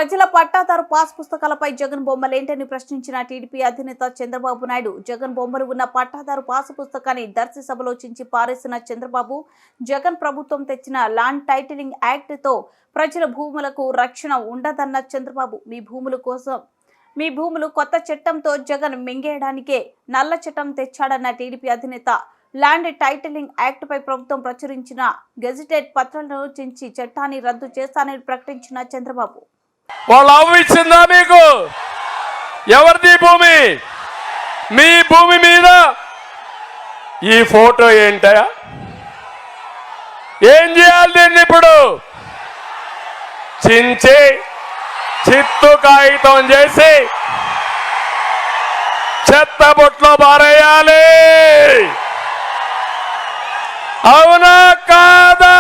ప్రజల పట్టాదారు పాస్ పుస్తకాలపై జగన్ బొమ్మలేంటని ప్రశ్నించిన టీడీపీ అధినేత చంద్రబాబు నాయుడు జగన్ బొమ్మలు ఉన్న పట్టాదారు పాస్ పుస్తకాన్ని దర్శి సభలో చించి పారేసిన చంద్రబాబు జగన్ ప్రభుత్వం తెచ్చిన ల్యాండ్ టైటిలింగ్ యాక్ట్ తో ప్రజల భూములకు రక్షణ ఉండదన్న చంద్రబాబు మీ భూములు కొత్త చట్టంతో జగన్ మింగేయడానికే నల్ల చట్టం తెచ్చాడన్న టీడీపీ అధినేత ల్యాండ్ టైటిలింగ్ యాక్ట్ పై ప్రభుత్వం ప్రచురించిన గెజిటెడ్ పత్రాలను చించి చట్టాన్ని రద్దు చేస్తానని ప్రకటించిన చంద్రబాబు వాళ్ళు అవ్విచ్చిందా మీకు? ఎవరిది భూమి? మీ భూమి మీద ఈ ఫోటో ఏంటయా? ఏం చేయాలి దీన్ని? ఇప్పుడు చించి చిత్తు కాగితం చేసి చెత్త బొట్లో పారేయాలి. అవునా కాదా?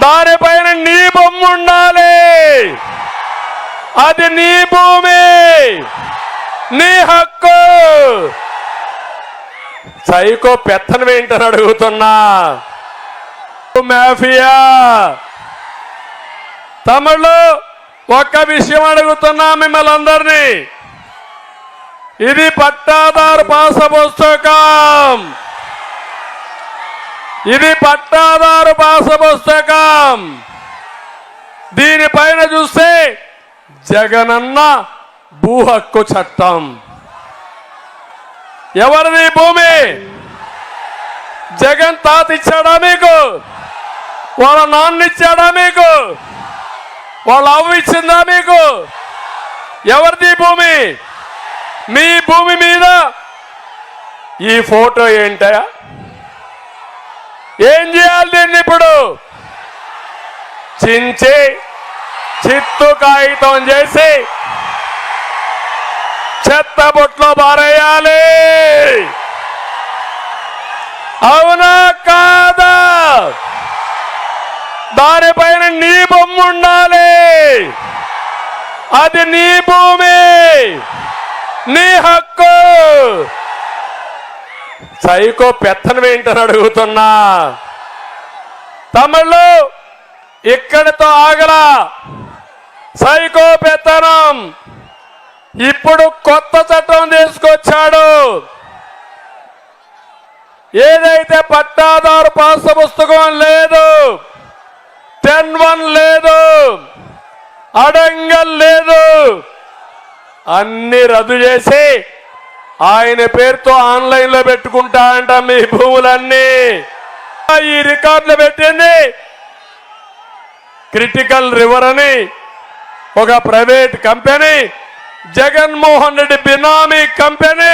దానిపైన నీ బొమ్మ ఉండాలి. అది నీ భూమి, నీ హక్కు. సైకో పెత్తనం ఏంటని అడుగుతున్నా. మాఫియా తమిళ్లో ఒక్క విషయం అడుగుతున్నా మిమ్మల్ని అందరినీ. ఇది పట్టాదారు పాస పుస్తకం. ఇది పట్టాదారు పాస పుస్తకం. దీనిపైన చూస్తే జగనన్న భూ హక్కు చట్టం. ఎవరిది భూమి? జగన్ తాత ఇచ్చాడా మీకు? వాళ్ళ నాన్న ఇచ్చాడా మీకు? వాళ్ళ అవ్వ ఇచ్చిందా మీకు? ఎవరిది భూమి? మీ భూమి మీద ఈ ఫోటో ఏంటయా? ఏం చేయాలి దీన్ని? ఇప్పుడు చించి చిత్తు కాగితం చేసి చెత్త బొట్లో పారేయాలి. అవునా కాదా? దానిపైన నీ బొమ్మ ఉండాలి. అది నీ భూమి, నీ హక్కు. సైకో పెత్తనం ఏంటని అడుగుతున్నా. తమిళ్లో ఇక్కడితో ఆగలా. సైకో పెత్తనం ఇప్పుడు కొత్త చట్టం తీసుకొచ్చాడు. ఏదైతే పట్టాదారు పాస్ పుస్తకం లేదు, 10(1) లేదు, అడంగల్ లేదు, అన్ని రద్దు చేసి ఆయన పేరుతో ఆన్లైన్ లో పెట్టుకుంటా అంట మీ భూములన్నీ. ఈ రికార్డులు పెట్టింది క్రిటికల్ రివర్ అని ఒక ప్రైవేట్ కంపెనీ, జగన్మోహన్ రెడ్డి బినామీ కంపెనీ,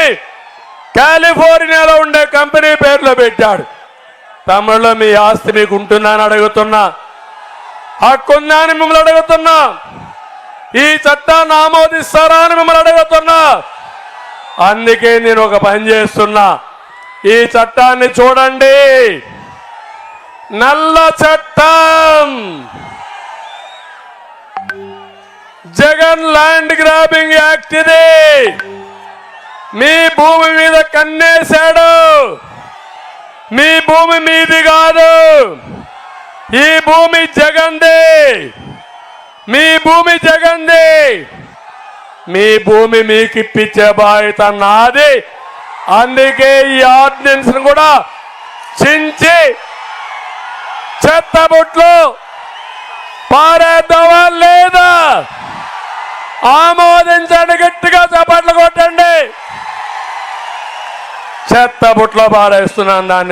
కాలిఫోర్నియాలో ఉండే కంపెనీ పేరులో పెట్టాడు. తమిళలో మీ ఆస్తి మీకు ఉంటుందా అని అడుగుతున్నా. హక్కుందా అని మిమ్మల్ని అడుగుతున్నా. ఈ చట్టాన్ని ఆమోదిస్తారా అని మిమ్మల్ని అడుగుతున్నా. అందుకే నేను ఒక పని చేస్తున్నా. ఈ చట్టాన్ని చూడండి. నల్ల చట్టం. జగన్ ల్యాండ్ గ్రాబింగ్ యాక్ట్ ఇది. మీ భూమి మీద కన్నేశాడు. మీ భూమి మీది కాదు. ఈ భూమి జగన్ది. మీ భూమి జగన్ది. మీ భూమి మీకు ఇప్పించే బాధ్యత నాది. అందుకే ఈ ఆర్డినెన్స్ కూడా చించి చెత్తబుట్లో పారేద్దామా లేదా? ఆమోదించండి. గట్టిగా చప్పట్లు కొట్టండి. చెత్తబుట్లో పారేస్తున్నాను దాన్ని.